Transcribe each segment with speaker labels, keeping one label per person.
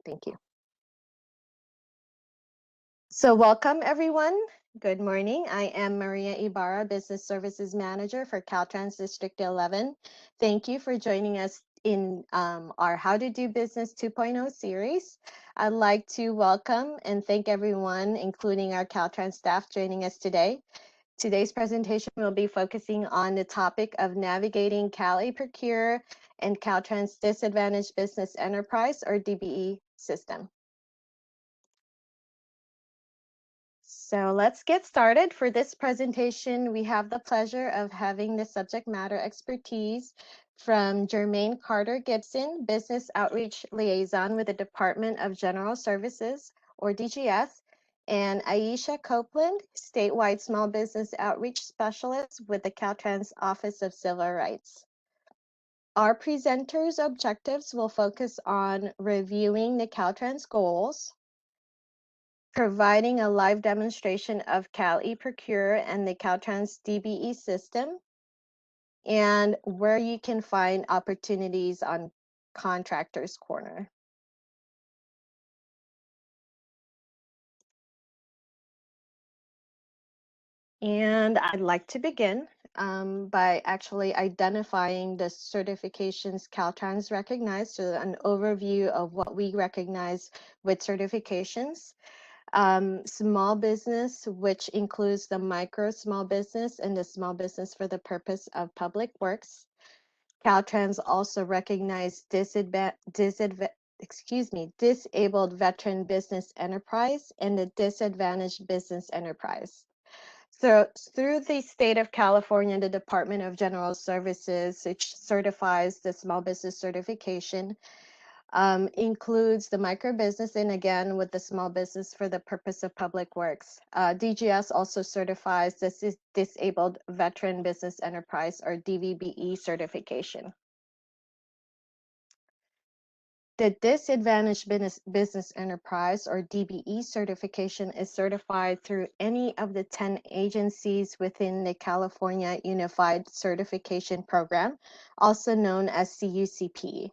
Speaker 1: Thank you. So welcome everyone. Good morning. I am Maria Ibarra, Business Services Manager for Caltrans District 11. Thank you for joining us in our How to Do Business 2.0 series. I'd like to welcome and thank everyone, including our Caltrans staff joining us today. Today's presentation will be focusing on the topic of navigating eProcure and Caltrans Disadvantaged Business Enterprise or DBE system. So let's get started. For this presentation, we have the pleasure of having the subject matter expertise from Jermaine Carter Gibson, Business Outreach Liaison with the Department of General Services, or DGS, and Aisha Copeland, Statewide Small Business Outreach Specialist with the Caltrans Office of Civil Rights. Our presenters' objectives will focus on reviewing the Caltrans goals, providing a live demonstration of eProcure and the Caltrans DBE system, and where you can find opportunities on Contractors Corner. And I'd like to begin by actually identifying the certifications Caltrans recognized, so an overview of what we recognize with certifications. Small business, which includes the micro small business and the small business for the purpose of public works. Caltrans also recognized disabled veteran business enterprise and the disadvantaged business enterprise. So through the state of California, the Department of General Services, which certifies the small business certification, includes the micro business, and again with the small business for the purpose of public works. DGS also certifies this is disabled veteran business enterprise or DVBE certification. The disadvantaged business enterprise or DBE certification is certified through any of the 10 agencies within the California Unified Certification Program, also known as CUCP.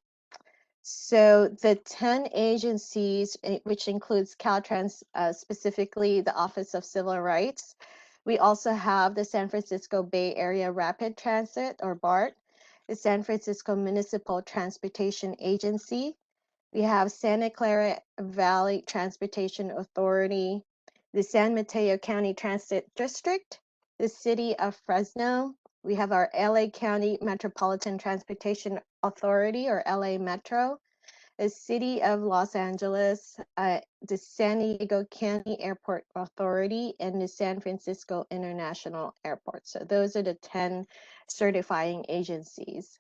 Speaker 1: So the 10 agencies, which includes Caltrans, specifically the Office of Civil Rights. We also have the San Francisco Bay Area Rapid Transit, or BART, the San Francisco Municipal Transportation Agency. We have Santa Clara Valley Transportation Authority, the San Mateo County Transit District, the City of Fresno. We have our LA County Metropolitan Transportation Authority, or LA Metro, the City of Los Angeles, the San Diego County Airport Authority, and the San Francisco International Airport. So those are the 10 certifying agencies.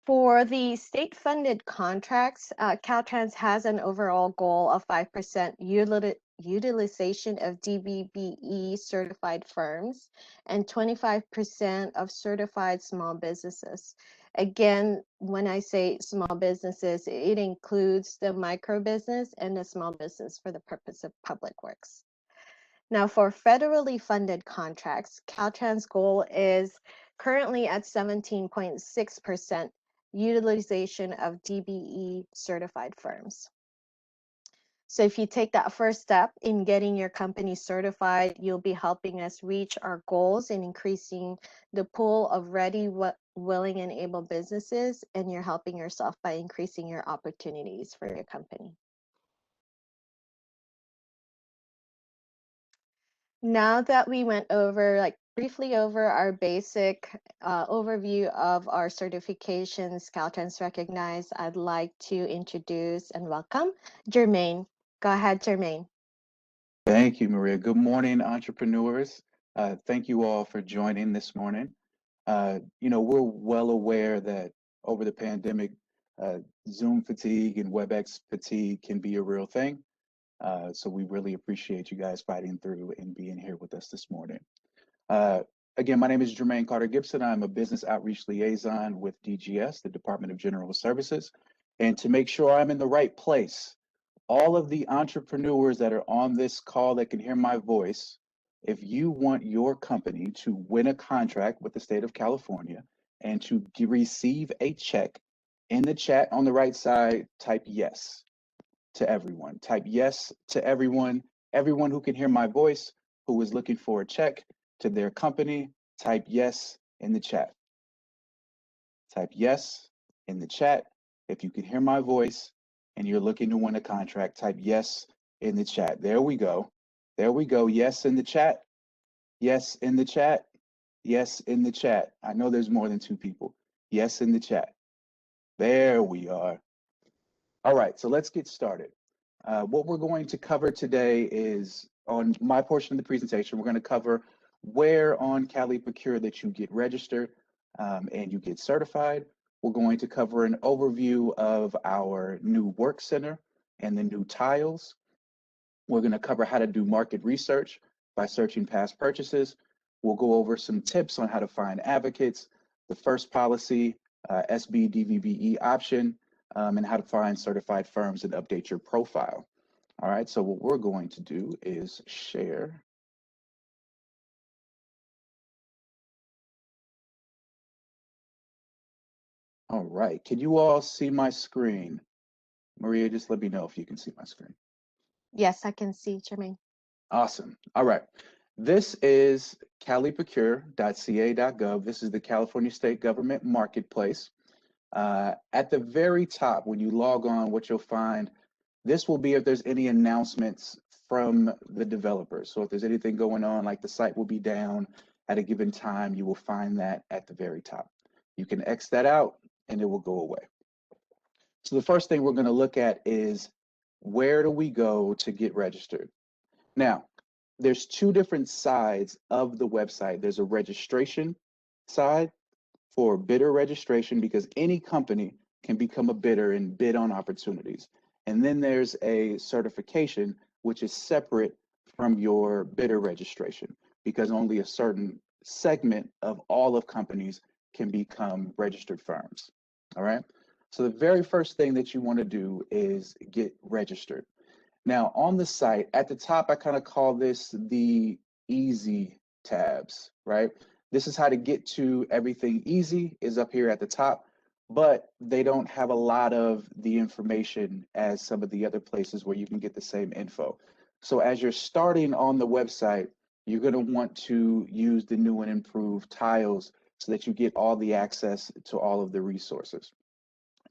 Speaker 1: For the state-funded contracts, Caltrans has an overall goal of 5% utilization of DBBE certified firms and 25% of certified small businesses. Again, when I say small businesses, it includes the micro business and the small business for the purpose of public works. Now, for federally funded contracts, Caltrans' goal is currently at 17.6% utilization of DBE certified firms. So if you take that first step in getting your company certified, you'll be helping us reach our goals in increasing the pool of ready, willing, and able businesses, and you're helping yourself by increasing your opportunities for your company. Now that we went over, briefly over our basic overview of our certifications Caltrans recognized, I'd like to introduce and welcome Jermaine. Go ahead, Jermaine.
Speaker 2: Thank you, Maria. Good morning, entrepreneurs. Thank you all for joining this morning. We're well aware that over the pandemic, Zoom fatigue and WebEx fatigue can be a real thing. So we really appreciate you guys fighting through and being here with us this morning. Again, my name is Jermaine Carter Gibson. I'm a business outreach liaison with DGS, the Department of General Services. And to make sure I'm in the right place, all of the entrepreneurs that are on this call that can hear my voice, if you want your company to win a contract with the state of California and to receive a check In the chat on the right side, type yes to everyone. Type yes to everyone. Everyone who can hear my voice, who is looking for a check to their company, type yes in the chat. Type yes in the chat. If you can hear my voice and you're looking to win a contract, type yes in the chat. There we go. There we go. Yes in the chat. Yes in the chat. Yes in the chat. I know there's more than 2 people. Yes in the chat. There we are. All right, so let's get started. What we're going to cover today is, on my portion of the presentation, we're going to cover where on eProcure that you get registered and you get certified. We're going to cover an overview of our new work center and the new tiles. We're going to cover how to do market research by searching past purchases. We'll go over some tips on how to find advocates, the first policy, SB option, and how to find certified firms and update your profile. All right, so what we're going to do is share. All right, can you all see my screen? Maria, just let me know if you can see my screen.
Speaker 1: Yes, I can see, Jermaine.
Speaker 2: Awesome. All right. This is caliprocure.ca.gov. This is the California State Government Marketplace. At the very top, when you log on, what you'll find, this will be if there's any announcements from the developers. So if there's anything going on, like the site will be down at a given time, you will find that at the very top. You can X that out and it will go away. So the first thing we're going to look at is, where do we go to get registered? Now, there's 2 different sides of the website. There's a registration side for bidder registration, because any company can become a bidder and bid on opportunities. And then there's a certification, which is separate from your bidder registration, because only a certain segment of all of companies can become registered firms. All right. So the very first thing that you want to do is get registered. Now, on the site, at the top, I kind of call this the easy tabs, right? This is how to get to everything easy, is up here at the top, but they don't have a lot of the information as some of the other places where you can get the same info. So as you're starting on the website, you're going to want to use the new and improved tiles so that you get all the access to all of the resources.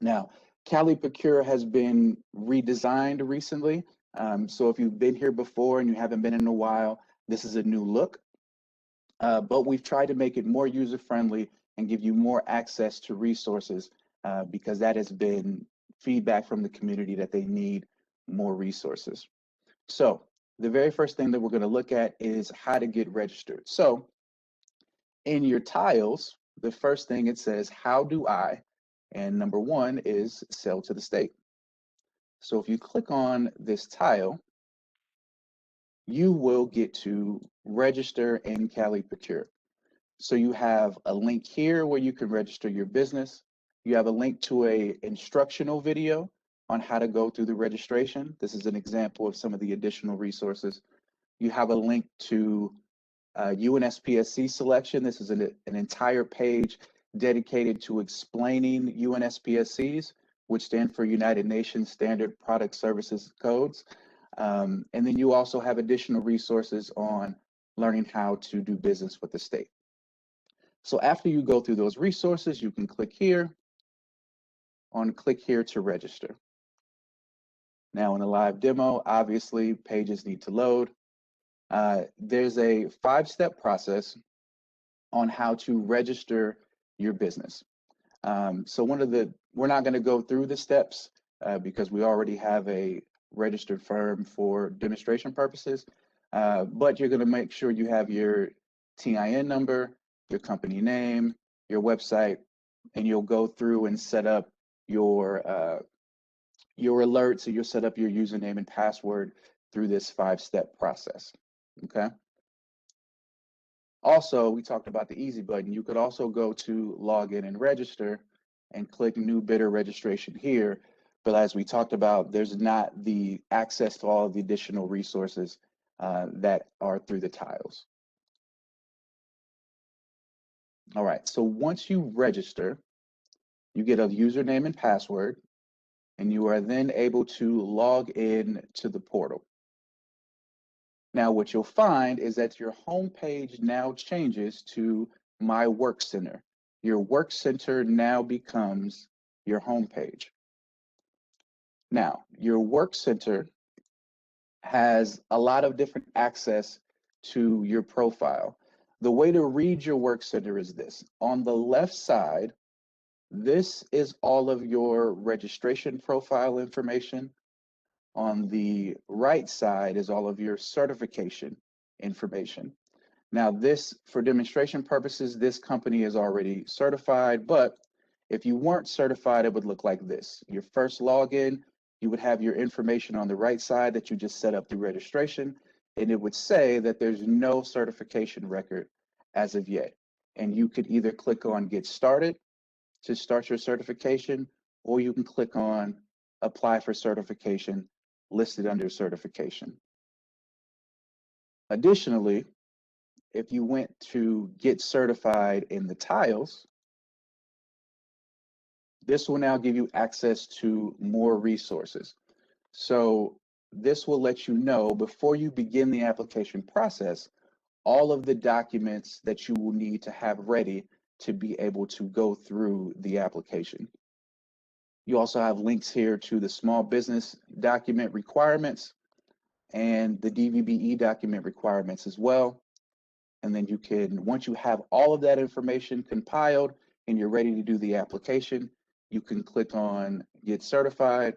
Speaker 2: Now, eProcure has been redesigned recently. So if you've been here before and you haven't been in a while, this is a new look. But we've tried to make it more user-friendly and give you more access to resources because that has been feedback from the community that they need more resources. So the very first thing that we're going to look at is how to get registered. So in your tiles, the first thing it says, how do I? And number 1 is sell to the state. So if you click on this tile, you will get to register in eProcure. So you have a link here where you can register your business. You have a link to a instructional video on how to go through the registration. This is an example of some of the additional resources. You have a link to UNSPSC selection. This is an entire page dedicated to explaining UNSPSCs, which stand for United Nations Standard Product Services Codes. And then you also have additional resources on learning how to do business with the state. So after you go through those resources, you can click here to register. Now in a live demo, obviously pages need to load. There's a 5-step process on how to register your business. So we're not going to go through the steps because we already have a registered firm for demonstration purposes, but you're going to make sure you have your TIN number, your company name, your website, and you'll go through and set up your alerts, so you'll set up your username and password through this 5-step process, okay? Also, we talked about the easy button. You could also go to log in and register and click new bidder registration here. But as we talked about, there's not the access to all of the additional resources that are through the tiles. All right, so once you register, You get a username and password, and you are then able to log in to the portal. Now, what you'll find is that your home page now changes to My Work Center. Your Work Center now becomes your home page. Now, your Work Center has a lot of different access to your profile. The way to read your Work Center is this. On the left side, this is all of your registration profile information. On the right side is all of your certification information. Now this, for demonstration purposes, this company is already certified, but if you weren't certified, it would look like this. Your first login, you would have your information on the right side that you just set up through registration, and it would say that there's no certification record as of yet. And you could either click on Get Started to start your certification, or you can click on Apply for Certification listed under certification. Additionally, if you went to get certified in the tiles, this will now give you access to more resources. So this will let you know before you begin the application process, all of the documents that you will need to have ready to be able to go through the application. You also have links here to the small business document requirements and the DVBE document requirements as well. And then you can, once you have all of that information compiled and you're ready to do the application, you can click on Get Certified,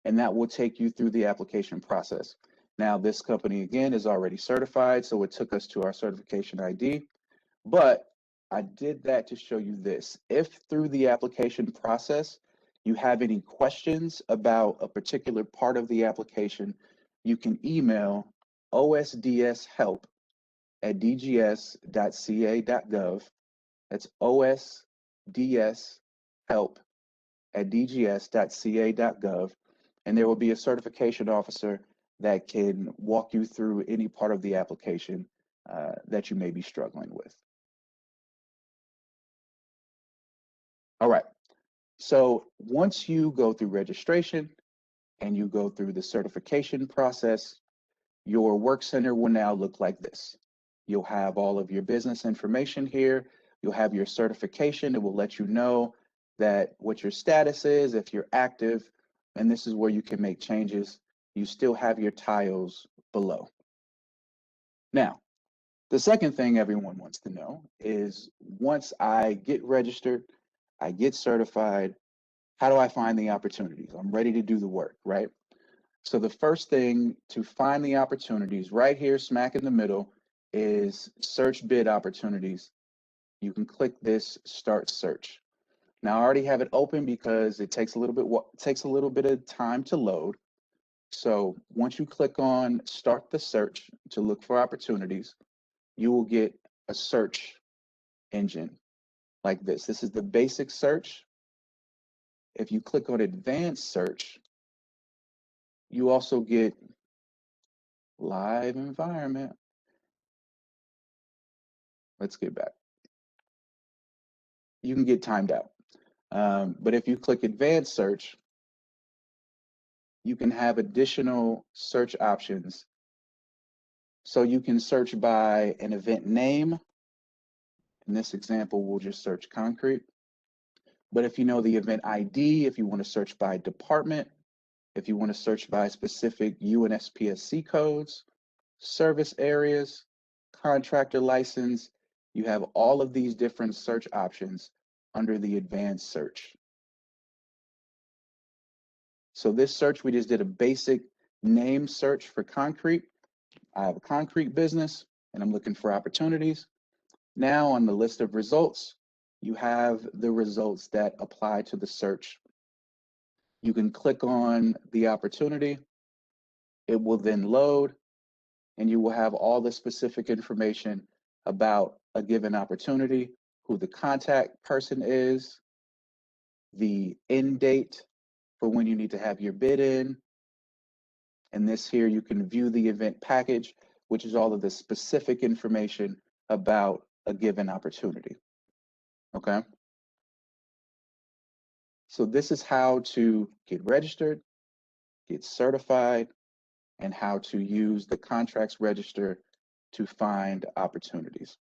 Speaker 2: and that will take you through the application process. Now, this company, again, is already certified, so it took us to our certification ID, but I did that to show you this. If through the application process, you have any questions about a particular part of the application, you can email osdshelp@dgs.ca.gov. That's osdshelp@dgs.ca.gov. And there will be a certification officer that can walk you through any part of the application that you may be struggling with. All right, so once you go through registration and you go through the certification process, your work center will now look like this. You'll have all of your business information here. You'll have your certification. It will let you know that what your status is, if you're active, and this is where you can make changes. You still have your tiles below. Now, the second thing everyone wants to know is once I get registered, I get certified, how do I find the opportunities? I'm ready to do the work, right? So the first thing to find the opportunities right here, smack in the middle, is search bid opportunities. You can click this Start Search. Now I already have it open because it takes a little bit of time to load. So once you click on Start the Search to look for opportunities, you will get a search engine like this. This is the basic search. If you click on Advanced Search, you also get live environment. Let's get back. You can get timed out. But if you click Advanced Search, you can have additional search options. So you can search by an event name. In this example, we'll just search concrete. But if you know the event ID, if you want to search by department, if you want to search by specific UNSPSC codes, service areas, contractor license, you have all of these different search options under the advanced search. So this search, we just did a basic name search for concrete. I have a concrete business and I'm looking for opportunities. Now on the list of results, you have the results that apply to the search. You can click on the opportunity. It will then load and you will have all the specific information about a given opportunity, who the contact person is, the end date for when you need to have your bid in. And this here, you can view the event package, which is all of the specific information about a given opportunity. Okay. So this is how to get registered, get certified, and how to use the contracts register to find opportunities.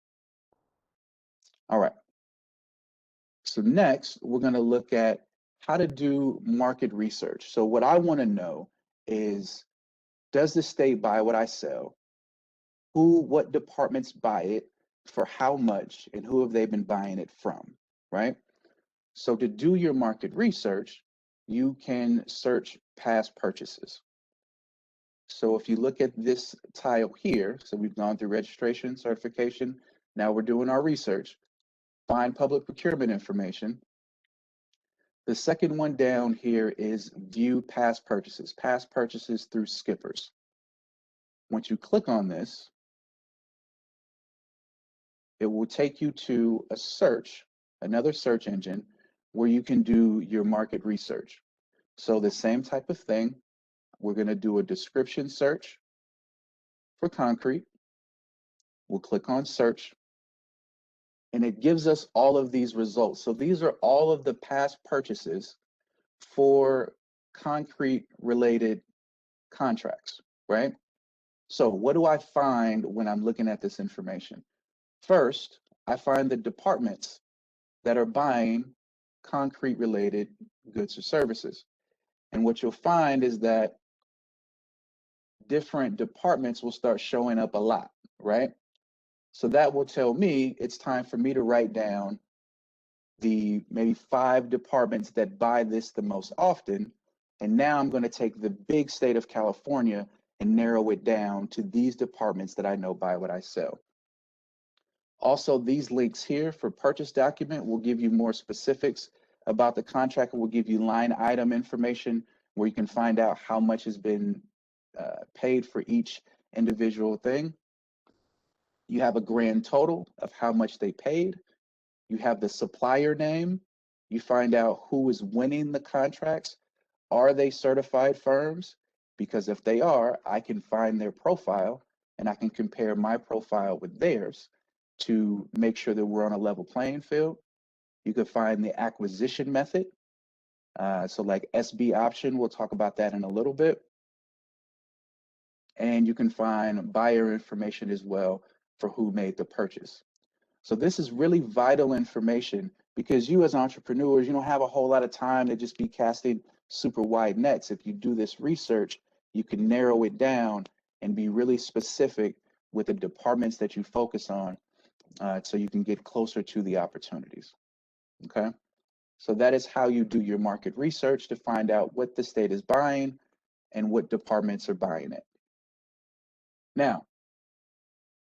Speaker 2: All right. So next, we're going to look at how to do market research. So what I want to know is, does the state buy what I sell? What departments buy it, for how much, and who have they been buying it from, right? So to do your market research, you can search past purchases. So if you look at this tile here, so we've gone through registration, certification, now we're doing our research. Find public procurement information. The second one down here is view past purchases through skippers. Once you click on this, it will take you to a search, another search engine, where you can do your market research. So the same type of thing, we're going to do a description search for concrete. We'll click on search, and it gives us all of these results. So these are all of the past purchases for concrete related contracts, right? So what do I find when I'm looking at this information? First, I find the departments that are buying concrete related goods or services. And what you'll find is that different departments will start showing up a lot, right? So that will tell me it's time for me to write down the maybe 5 departments that buy this the most often. And now I'm going to take the big state of California and narrow it down to these departments that I know buy what I sell. Also, these links here for purchase document will give you more specifics about the contract, and will give you line item information where you can find out how much has been paid for each individual thing. You have a grand total of how much they paid. You have the supplier name. You find out who is winning the contracts. Are they certified firms? Because if they are, I can find their profile and I can compare my profile with theirs to make sure that we're on a level playing field. You could find the acquisition method. So like SB option, we'll talk about that in a little bit. And you can find buyer information as well for who made the purchase. So this is really vital information, because you as entrepreneurs, you don't have a whole lot of time to just be casting super wide nets. If you do this research, you can narrow it down and be really specific with the departments that you focus on, so you can get closer to the opportunities. Okay, so that is how you do your market research to find out what the state is buying and what departments are buying it. Now,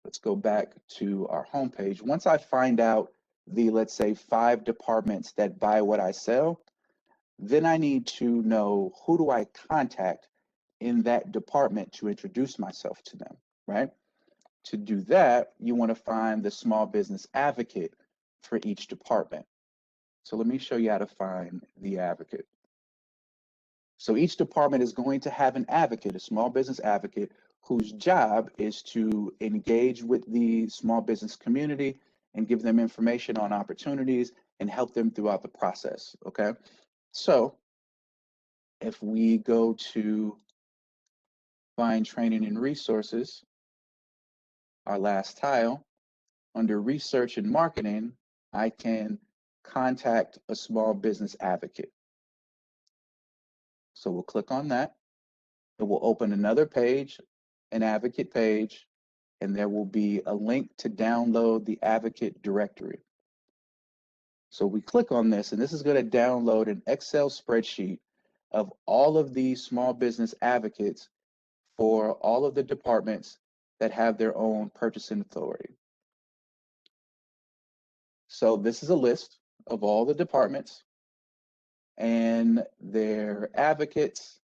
Speaker 2: let's go back to our homepage. Once I find out the, let's say, 5 departments that buy what I sell, then I need to know, who do I contact in that department to introduce myself to them, right? To do that, you want to find the small business advocate for each department. So let me show you how to find the advocate. So each department is going to have an advocate, a small business advocate, whose job is to engage with the small business community and give them information on opportunities and help them throughout the process, okay? So if we go to find training and resources, our last tile, under research and marketing, I can contact a small business advocate. So we'll click on that. It will open another page, an advocate page, and there will be a link to download the advocate directory. So we click on this, and this is going to download an Excel spreadsheet of all of these small business advocates for all of the departments that have their own purchasing authority. So this is a list of all the departments and their advocates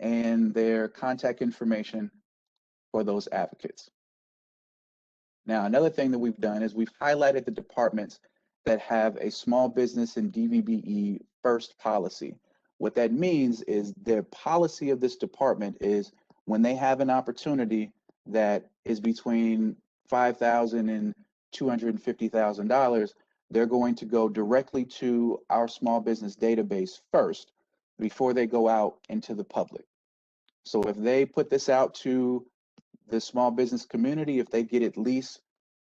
Speaker 2: and their contact information for those advocates. Now, another thing that we've done is we've highlighted the departments that have a small business and DVBE first policy. What that means is their policy of this department is, when they have an opportunity that is between $5,000 and $250,000, they're going to go directly to our small business database first before they go out into the public. So if they put this out to the small business community, if they get at least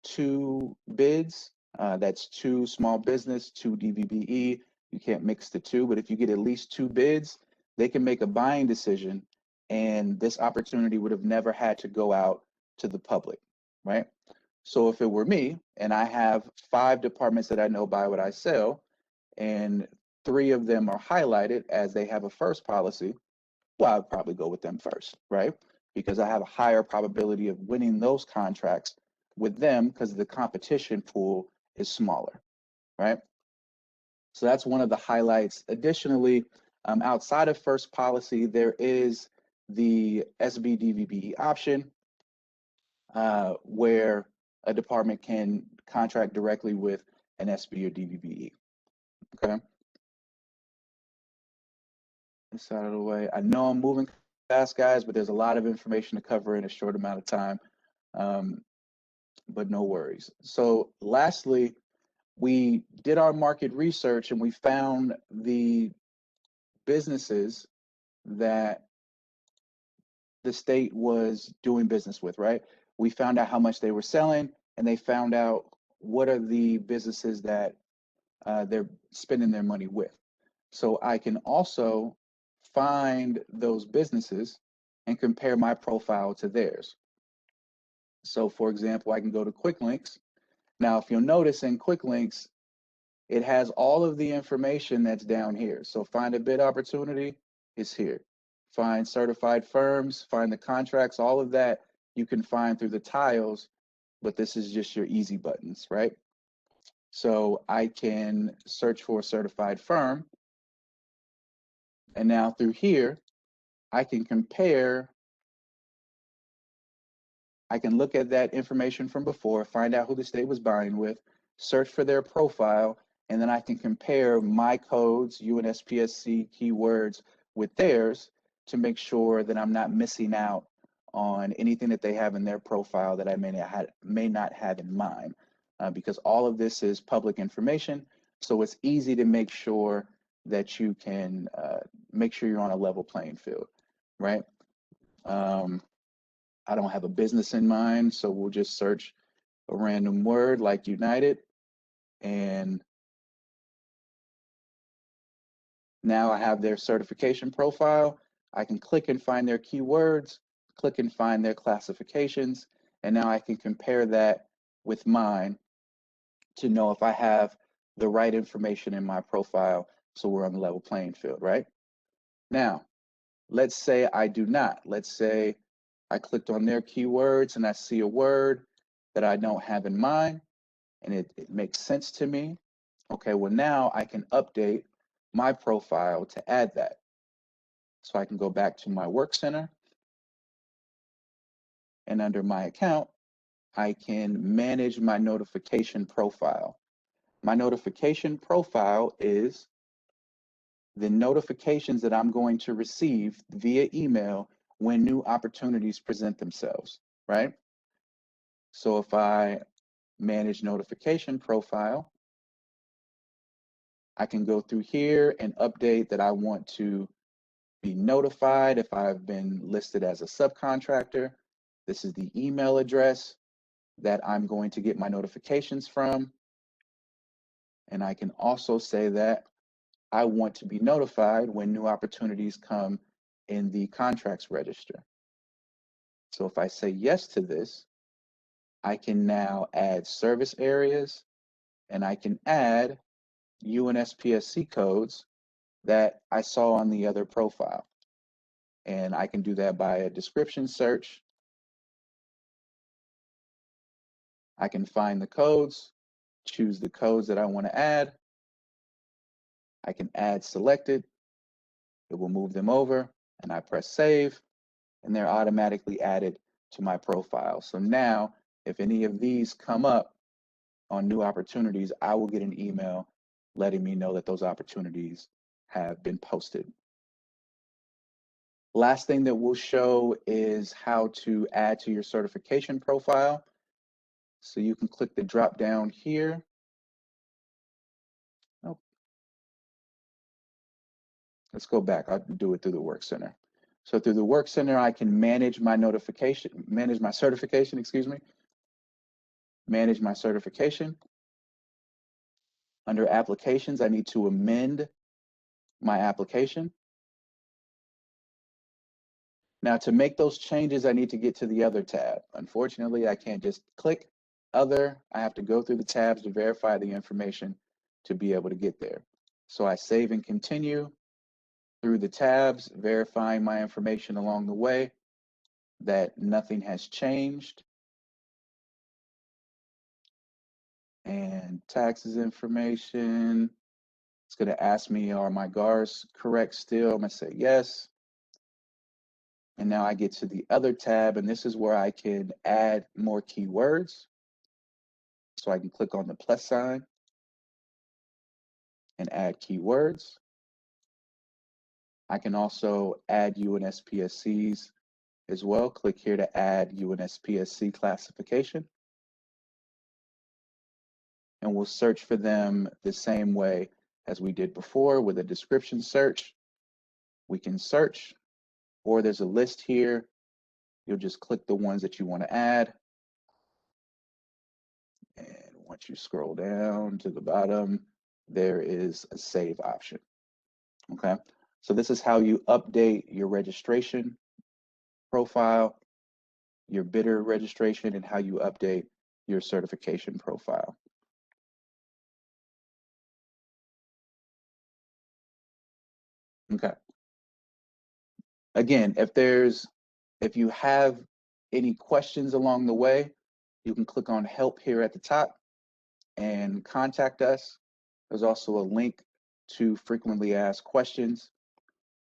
Speaker 2: 2 bids, that's 2 small business, 2 DVBE, you can't mix the 2, but if you get at least 2 bids, they can make a buying decision, and this opportunity would have never had to go out to the public, right? So if it were me and I have 5 departments that I know buy what I sell, and 3 of them are highlighted as they have a first policy, well, I'd probably go with them first, right? Because I have a higher probability of winning those contracts with them because the competition pool is smaller, right? So that's one of the highlights. Additionally, outside of first policy, there is the SBDVB option where a department can contract directly with an SB or DVBE, okay? This out of the way. I know I'm moving fast, guys, but there's a lot of information to cover in a short amount of time, but no worries. So lastly, we did our market research and we found the businesses that the state was doing business with, right? We found out how much they were selling, and they found out what are the businesses that they're spending their money with. So I can also find those businesses and compare my profile to theirs. So for example, I can go to Quick Links. Now, if you'll notice in Quick Links, it has all of the information that's down here. So find a bid opportunity is here. Find certified firms, find the contracts, all of that you can find through the tiles, but this is just your easy buttons, right? So I can search for a certified firm. And now through here, I can compare, I can look at that information from before, find out who the state was buying with, search for their profile, and then I can compare my codes, UNSPSC keywords with theirs to make sure that I'm not missing out on anything that they have in their profile that I may not have in mine, because all of this is public information. So it's easy to make sure that you can make sure you're on a level playing field, right? I don't have a business in mind, so we'll just search a random word like United, and now I have their certification profile. I can click and find their keywords, click and find their classifications, and now I can compare that with mine to know if I have the right information in my profile so we're on the level playing field, right? Now, let's say I do not. Let's say I clicked on their keywords and I see a word that I don't have in mind and it makes sense to me. Okay, well now I can update my profile to add that. So I can go back to my work center, and under my account, I can manage my notification profile. My notification profile is the notifications that I'm going to receive via email when new opportunities present themselves, right? So if I manage notification profile, I can go through here and update that I want to be notified if I've been listed as a subcontractor. This is the email address that I'm going to get my notifications from. And I can also say that I want to be notified when new opportunities come in the contracts register. So if I say yes to this, I can now add service areas and I can add UNSPSC codes that I saw on the other profile. And I can do that by a description search. I can find the codes, choose the codes that I want to add. I can add selected. It will move them over and I press save and they're automatically added to my profile. So now if any of these come up on new opportunities, I will get an email letting me know that those opportunities have been posted. Last thing that we'll show is how to add to your certification profile. So you can click the drop down here Oh, let's go back. I'll do it through the Work Center. So through the Work Center, I can manage my certification, excuse me, manage my certification. Under applications, I need to amend my application. Now to make those changes, I need to get to the other tab. Unfortunately, I can't just click other. I have to go through the tabs to verify the information to be able to get there. So I save and continue through the tabs, verifying my information along the way that nothing has changed. And taxes information, it's going to ask me, are my GARs correct still? I'm going to say yes. And now I get to the other tab, and this is where I can add more keywords. So I can click on the plus sign and add keywords. I can also add UNSPSCs as well. Click here to add UNSPSC classification. And we'll search for them the same way as we did before with a description search. We can search, or there's a list here. You'll just click the ones that you want to add. And once you scroll down to the bottom, there is a save option. Okay, so this is how you update your registration profile, your bidder registration, and how you update your certification profile. Okay. Again, if you have any questions along the way, you can click on help here at the top and contact us. There's also a link to frequently asked questions.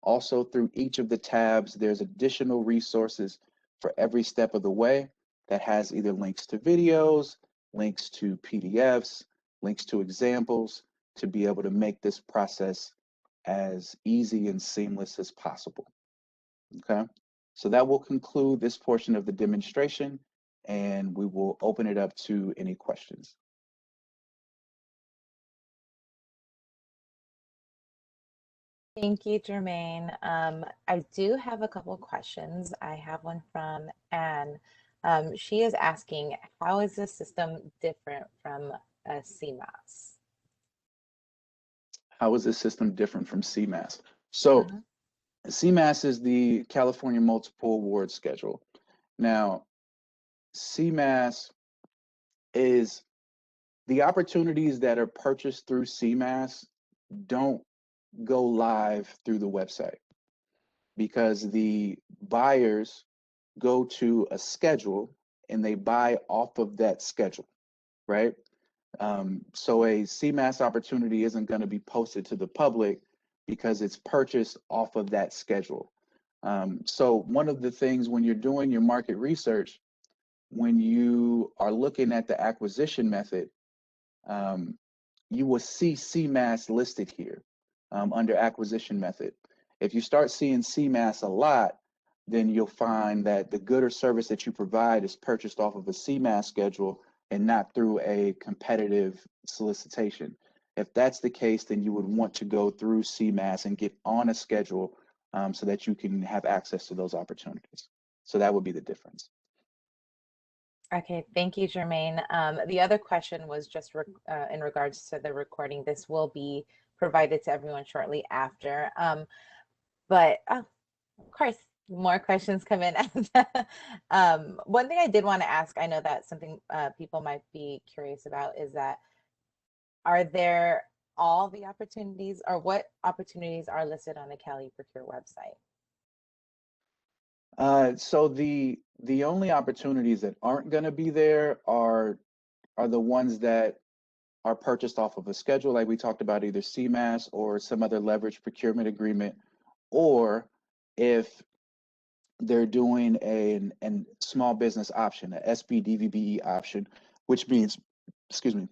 Speaker 2: Also, through each of the tabs, there's additional resources for every step of the way that has either links to videos, links to PDFs, links to examples to be able to make this process as easy and seamless as possible. Okay, so that will conclude this portion of the demonstration, and we will open it up to any questions.
Speaker 3: Thank you, Jermaine. I do have a couple of questions. I have one from Anne. She is asking, how is this system different from a CMAS?
Speaker 2: How is this system different from CMAS? So CMAS is the California Multiple Award Schedule. Now, CMAS is the opportunities that are purchased through CMAS don't go live through the website because the buyers go to a schedule and they buy off of that schedule, right? So a CMAS opportunity isn't going to be posted to the public because it's purchased off of that schedule. So one of the things when you're doing your market research, when you are looking at the acquisition method, you will see CMAS listed here under acquisition method. If you start seeing CMAS a lot, then you'll find that the good or service that you provide is purchased off of a CMAS schedule and not through a competitive solicitation. If that's the case, then you would want to go through CMAS and get on a schedule so that you can have access to those opportunities. So that would be the difference.
Speaker 3: Okay, thank you, Jermaine. The other question was just in regards to the recording. This will be provided to everyone shortly after. But of course, more questions come in. One thing I did want to ask, I know that's something people might be curious about, is that are there all the opportunities, or what opportunities are listed on the Cal eProcure website?
Speaker 2: So the only opportunities that aren't going to be there are the ones that are purchased off of a schedule, like we talked about, either CMAS or some other leverage procurement agreement, or if they're doing a small business option, a SBDVBE option, which means, excuse me,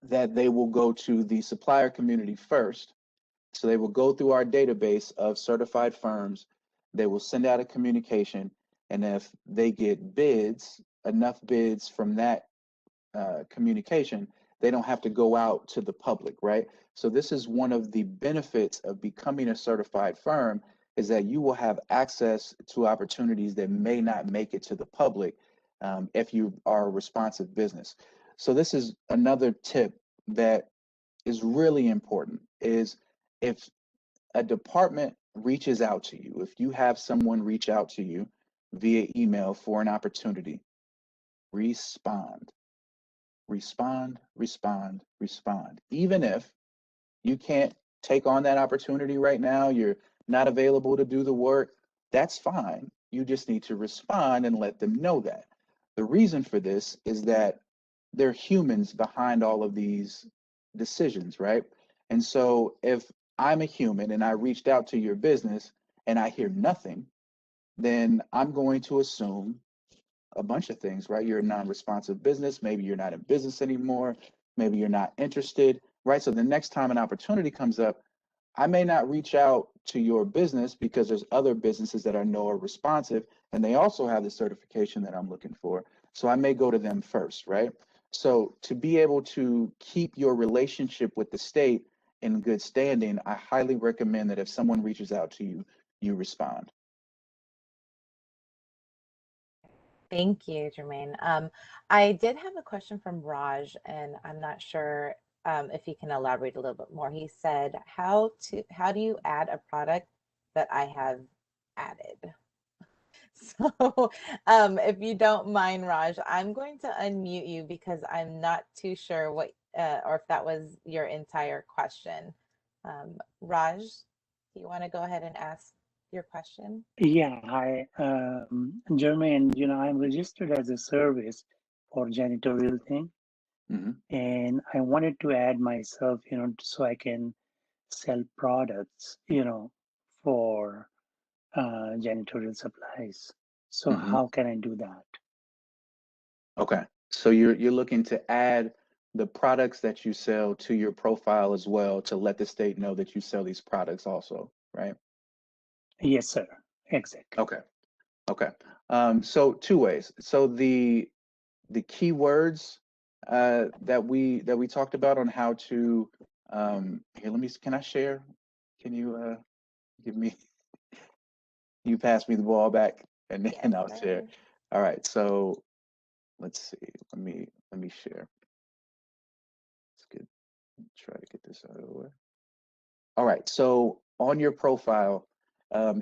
Speaker 2: that they will go to the supplier community first. So they will go through our database of certified firms. They will send out a communication, and if they get bids, enough bids from that communication, they don't have to go out to the public, right? So this is one of the benefits of becoming a certified firm, is that you will have access to opportunities that may not make it to the public if you are a responsive business. So this is another tip that is really important, is if a department reaches out to you, if you have someone reach out to you via email for an opportunity, respond, respond, respond, respond. Even if you can't take on that opportunity right now, you're not available to do the work, that's fine. You just need to respond and let them know that. The reason for this is that there are humans behind all of these decisions, right? And so if I'm a human and I reached out to your business and I hear nothing, then I'm going to assume a bunch of things, right? You're a non-responsive business. Maybe you're not in business anymore. Maybe you're not interested, right? So the next time an opportunity comes up, I may not reach out to your business because there's other businesses that I know are responsive and they also have the certification that I'm looking for. So I may go to them first, right? So to be able to keep your relationship with the state in good standing, I highly recommend that if someone reaches out to you, you respond.
Speaker 3: Thank you, Jermaine. I did have a question from Raj, and I'm not sure if he can elaborate a little bit more. He said, how do you add a product that I have added? So, if you don't mind, Raj, I'm going to unmute you because I'm not too sure what or if that was your entire question. Raj, do you want to go ahead and ask your question?
Speaker 4: Yeah, hi, Jermaine. I'm registered as a service for janitorial thing,
Speaker 2: Mm-hmm.
Speaker 4: and I wanted to add myself, so I can sell products, for janitorial supplies. So
Speaker 2: Mm-hmm.
Speaker 4: how can I do that?
Speaker 2: Okay. So you're looking to add the products that you sell to your profile as well to let the state know that you sell these products also, right?
Speaker 4: Yes, sir. Exactly.
Speaker 2: Okay. Okay. So two ways. So the keywords that we talked about on how to here, can I share? Can you give me you pass me the ball back and
Speaker 3: Yes,
Speaker 2: then I'll share.
Speaker 3: sir.
Speaker 2: All right. So let's see. Let me share. Let's try to get this out of the way. All right, so on your profile,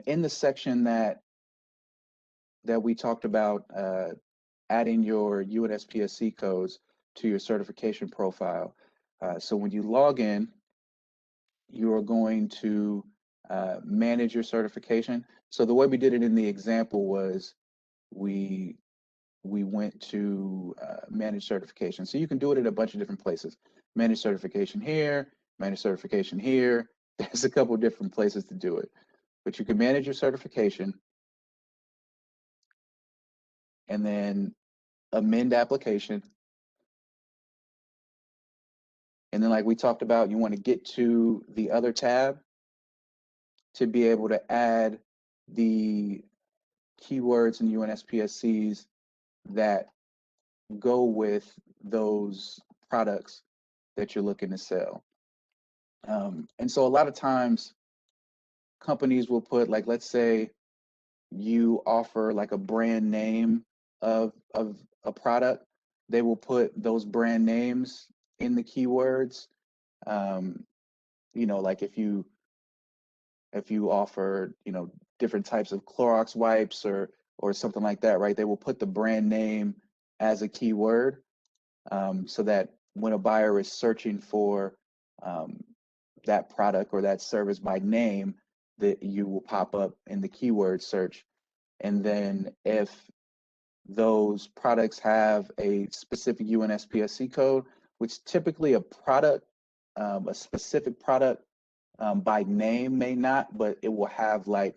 Speaker 2: in the section that we talked about adding your UNSPSC codes to your certification profile. So when you log in, you are going to manage your certification. So the way we did it in the example was we went to manage certification. So you can do it at a bunch of different places. Manage certification here, manage certification here. There's a couple different places to do it. But you can manage your certification and then amend application. And then like we talked about, you want to get to the other tab to be able to add the keywords and UNSPSCs that go with those products that you're looking to sell. And so a lot of times companies will put, like, let's say you offer like a brand name of a product, they will put those brand names in the keywords. Um, like if you offer, different types of Clorox wipes or something like that, right? They will put the brand name as a keyword so that when a buyer is searching for um, that product or that service by name, that you will pop up in the keyword search. And then if those products have a specific UNSPSC code, which typically a specific product by name may not, but it will have like,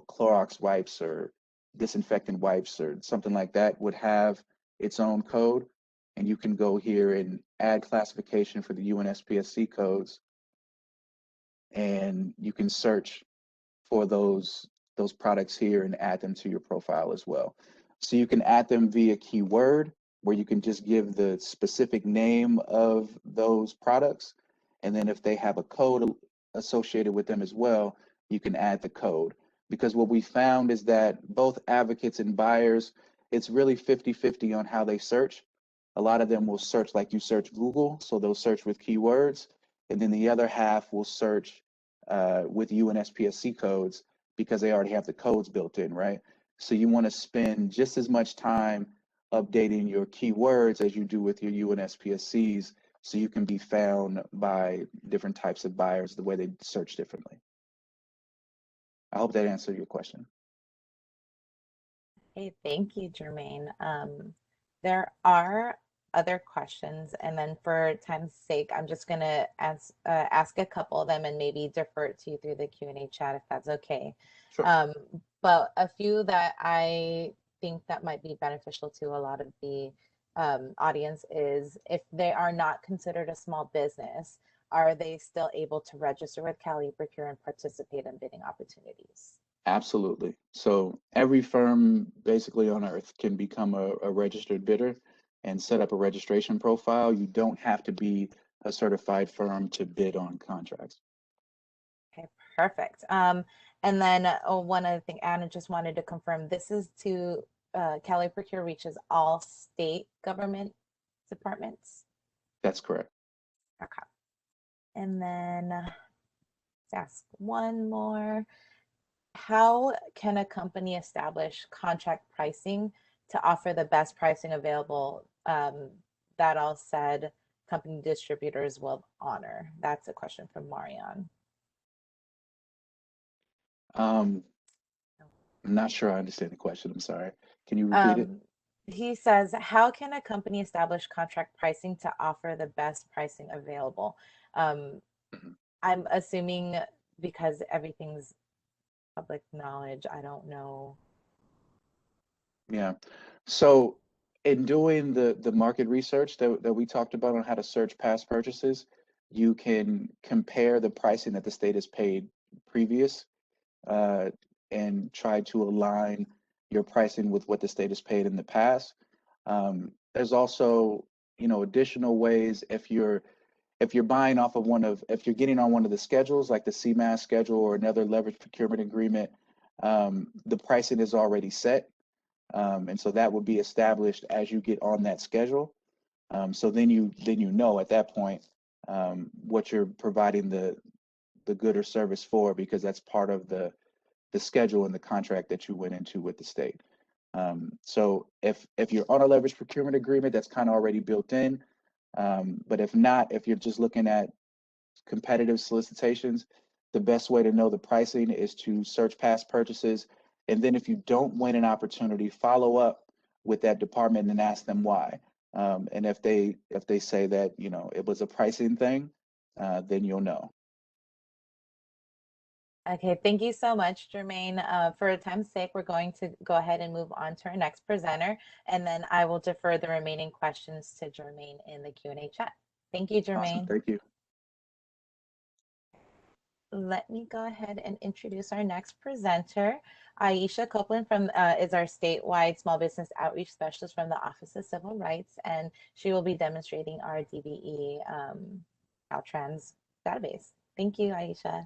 Speaker 2: Clorox wipes or disinfectant wipes or something like that would have its own code. And you can go here and add classification for the UNSPSC codes, and you can search for those products here and add them to your profile as well. So you can add them via keyword, where you can just give the specific name of those products. And then if they have a code associated with them as well, you can add the code. Because what we found is that both advocates and buyers, it's really 50-50 on how they search. A lot of them will search like you search Google, so they'll search with keywords. And then the other half will search with UNSPSC codes because they already have the codes built in, right? So you want to spend just as much time updating your keywords as you do with your UNSPSCs so you can be found by different types of buyers the way they search differently. I hope that answered your question.
Speaker 3: Hey, thank you, Jermaine. There are other questions, and then for time's sake, I'm just going to ask a couple of them and maybe defer it to you through the Q&A chat if that's okay.
Speaker 2: Sure.
Speaker 3: But a few that I think that might be beneficial to a lot of the audience is if they are not considered a small business, are they still able to register with eProcure and participate in bidding opportunities?
Speaker 2: Absolutely. So every firm basically on earth can become a registered bidder and set up a registration profile. You don't have to be a certified firm to bid on contracts.
Speaker 3: Okay, perfect. And then one other thing, Anna just wanted to confirm, this is to eProcure reaches all state government departments.
Speaker 2: That's correct.
Speaker 3: Okay. And then let's ask one more. How can a company establish contract pricing to offer the best pricing available that all said company distributors will honor? That's a question from Marianne.
Speaker 2: I'm not sure I understand the question. I'm sorry. Can you repeat it?
Speaker 3: He says, how can a company establish contract pricing to offer the best pricing available? I'm assuming because everything's public knowledge, I don't know.
Speaker 2: Yeah. So in doing the market research that we talked about on how to search past purchases, you can compare the pricing that the state has paid previous and try to align your pricing with what the state has paid in the past. There's also, additional ways if you're buying off of if you're getting on one of the schedules like the CMAS schedule or another leverage procurement agreement, the pricing is already set. And so that would be established as you get on that schedule. So then you know at that point what you're providing the good or service for, because that's part of the schedule and the contract that you went into with the state. So if you're on a leverage procurement agreement, that's kind of already built in. But if not, if you're just looking at competitive solicitations, the best way to know the pricing is to search past purchases. And then if you don't win an opportunity, follow up with that department and ask them why. And if they say that, it was a pricing thing, then you'll know.
Speaker 3: Okay, thank you so much, Jermaine. For time's sake, we're going to go ahead and move on to our next presenter, and then I will defer the remaining questions to Jermaine in the Q&A chat. Thank you, Jermaine.
Speaker 2: Awesome. Thank you.
Speaker 3: Let me go ahead and introduce our next presenter. Aisha Copeland is our statewide small business outreach specialist from the Office of Civil Rights, and she will be demonstrating our DBE Caltrans database. Thank you, Aisha.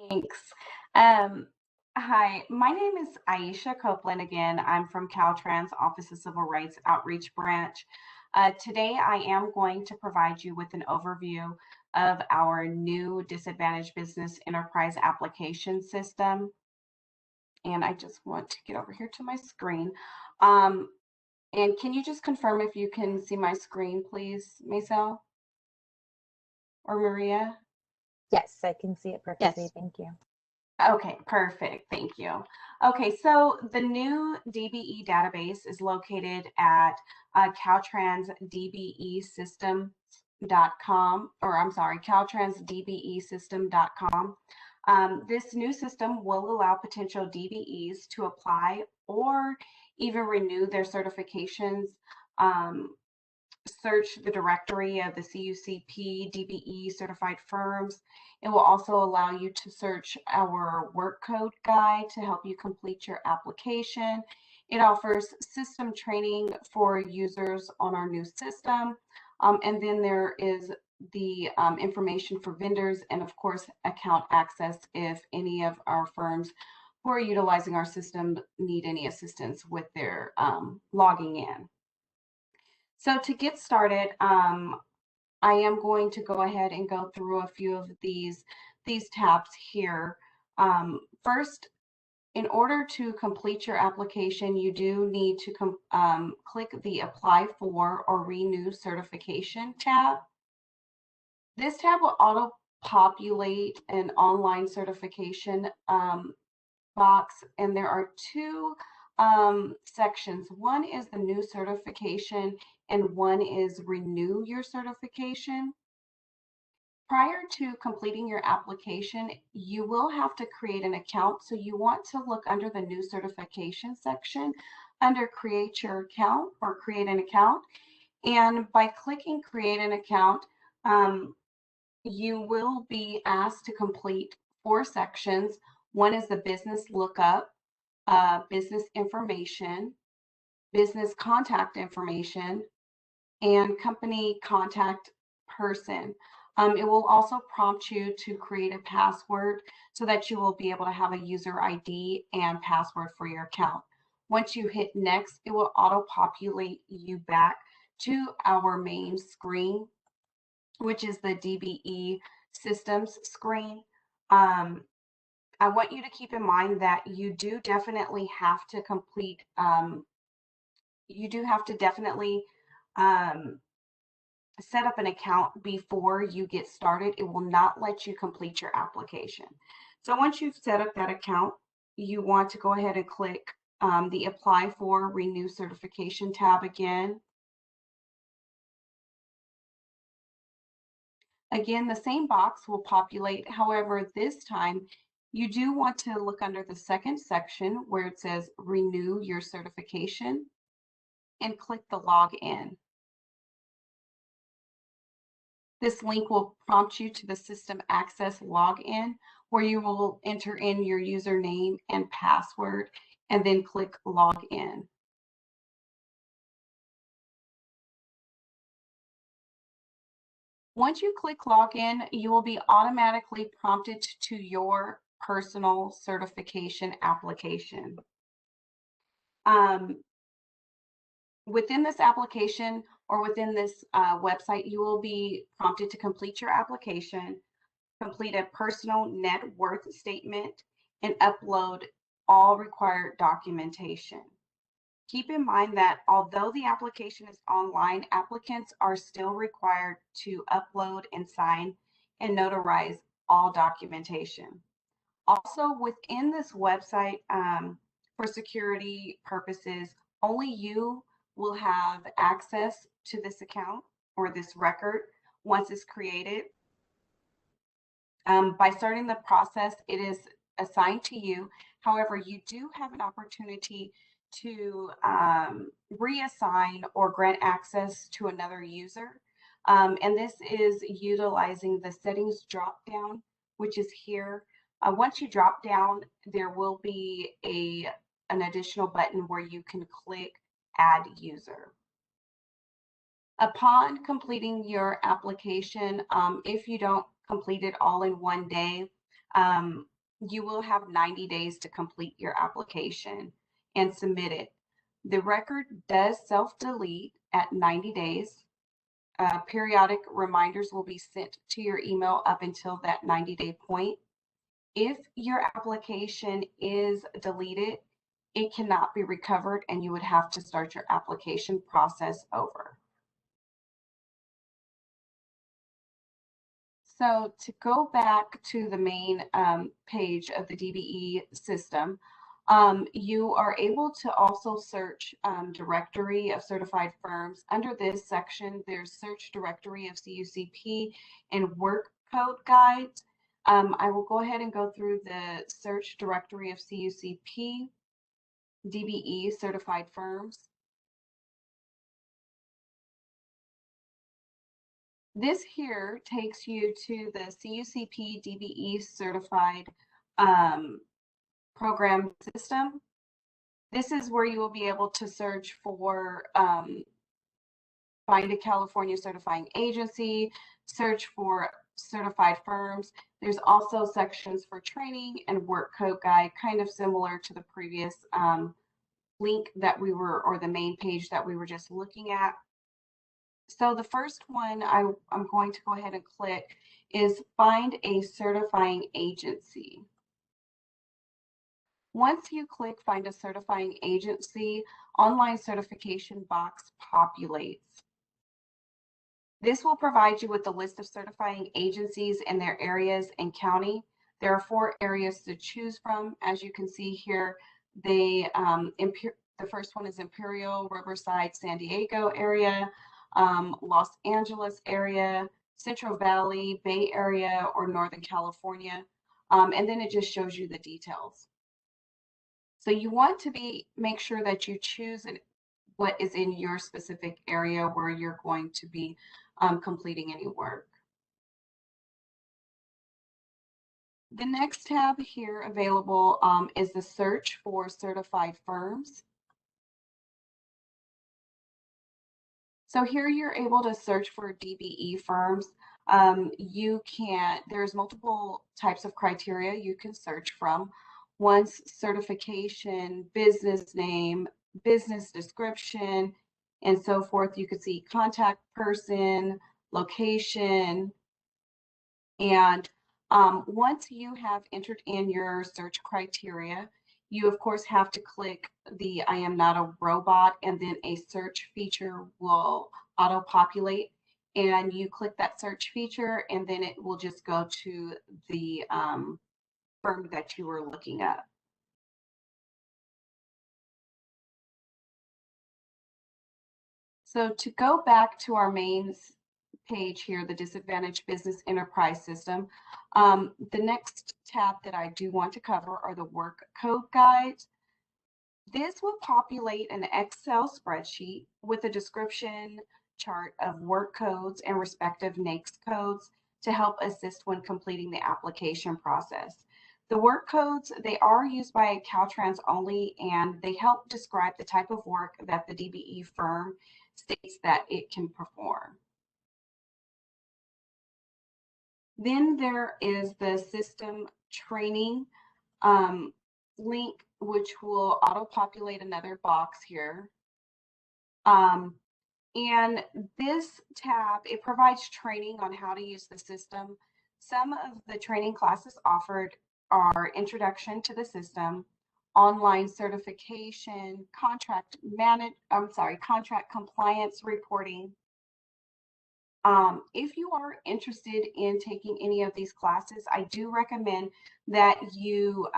Speaker 5: Thanks. Hi, my name is Aisha Copeland again. I'm from Caltrans Office of Civil Rights Outreach Branch. Today, I am going to provide you with an overview of our new Disadvantaged Business Enterprise Application System. And I just want to get over here to my screen. And can you just confirm if you can see my screen, please, Maisel or Maria?
Speaker 3: Yes, I can see it perfectly.
Speaker 1: Yes.
Speaker 3: Thank you.
Speaker 5: Okay, perfect. Thank you. Okay, so the new DBE database is located at caltransdbesystem.com, or I'm sorry, caltransdbesystem.com. This new system will allow potential DBEs to apply or even renew their certifications. Search the directory of the CUCP DBE certified firms. It will also allow you to search our work code guide to help you complete your application. It offers system training for users on our new system. And then there is the information for vendors and of course account access if any of our firms who are utilizing our system need any assistance with their logging in. So to get started, I am going to go ahead and go through a few of these tabs here. First, in order to complete your application, you do need to click the Apply for or Renew Certification tab. This tab will auto-populate an online certification box, and there are two sections. One is the new certification, and one is renew your certification. Prior to completing your application, you will have to create an account. So you want to look under the new certification section under create your account or create an account. And by clicking create an account, you will be asked to complete 4 sections. One is the business lookup, business information, business contact information, and company contact person. It will also prompt you to create a password so that you will be able to have a user ID and password for your account. Once you hit next, it will auto-populate you back to our main screen, which is the DBE systems screen. I want you to keep in mind that you do definitely have to complete, set up an account before you get started. It will not let you complete your application. So once you've set up that account, you want to go ahead and click the Apply for Renew Certification tab again. Again, the same box will populate. However, this time you do want to look under the second section where it says Renew Your Certification and click the Login. This link will prompt you to the System Access Login, where you will enter in your username and password and then click Login. Once you click Login, you will be automatically prompted to your personal certification application. Within this application or within this website, you will be prompted to complete your application, complete a personal net worth statement, and upload all required documentation. Keep in mind that although the application is online, applicants are still required to upload and sign and notarize all documentation. Also, within this website, for security purposes, only you will have access to this account or this record once it's created. By starting the process, it is assigned to you. However, you do have an opportunity to reassign or grant access to another user. And this is utilizing the settings drop down, which is here. Once you drop down, there will be an additional button where you can click Add User. Upon completing your application, if you don't complete it all in one day, you will have 90 days to complete your application and submit it. The record does self-delete at 90 days. Periodic reminders will be sent to your email up until that 90-day point. If your application is deleted, it cannot be recovered and you would have to start your application process over. So to go back to the main page of the DBE system, you are able to also search directory of certified firms. Under this section, there's search directory of CUCP and work code guides. I will go ahead and go through the search directory of CUCP, DBE certified firms. This here takes you to the CUCP DBE certified program system. This is where you will be able to search for find a California certifying agency, search for certified firms. There's also sections for training and work code guide, kind of similar to the previous link that we were, or the main page that we were just looking at. So the first one I'm going to go ahead and click is find a certifying agency. Once you click find a certifying agency, online certification box populates. This will provide you with a list of certifying agencies in their areas and county. There are 4 areas to choose from. As you can see here, the first one is Imperial, Riverside, San Diego area, Los Angeles area, Central Valley, Bay Area, or Northern California. And then it just shows you the details. So you want to make sure that you choose what is in your specific area where you're going to be completing any work. The next tab here available is the search for certified firms. So here you're able to search for DBE firms. There's multiple types of criteria you can search from. One's certification, business name, business description, and so forth. You could see contact person, location, and once you have entered in your search criteria, you of course have to click the I am not a robot, and then a search feature will auto-populate, and you click that search feature, and then it will just go to the firm that you were looking at. So to go back to our main page here, the Disadvantaged Business Enterprise System, the next tab that I do want to cover are the work code guides. This will populate an Excel spreadsheet with a description chart of work codes and respective NAICS codes to help assist when completing the application process. The work codes, they are used by Caltrans only, and they help describe the type of work that the DBE firm states that it can perform. Then there is the system training link, which will auto-populate another box here. And this tab, it provides training on how to use the system. Some of the training classes offered are Introduction to the System, Online Certification, Contract Compliance Reporting. If you are interested in taking any of these classes, I do recommend that you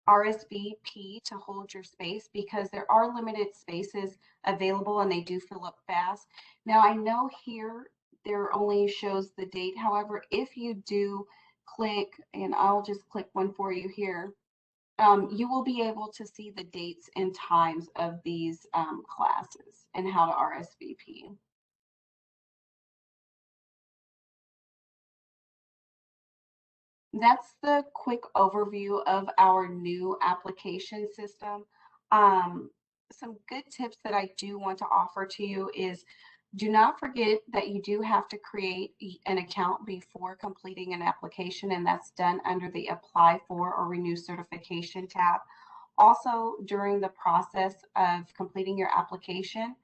Speaker 5: RSVP to hold your space, because there are limited spaces available and they do fill up fast. Now, I know here there only shows the date. However, if you do click, and I'll just click one for you here, you will be able to see the dates and times of these classes and how to RSVP. That's the quick overview of our new application system. Some good tips that I do want to offer to you is, do not forget that you do have to create an account before completing an application, and that's done under the Apply for or Renew Certification tab. Also, during the process of completing your application,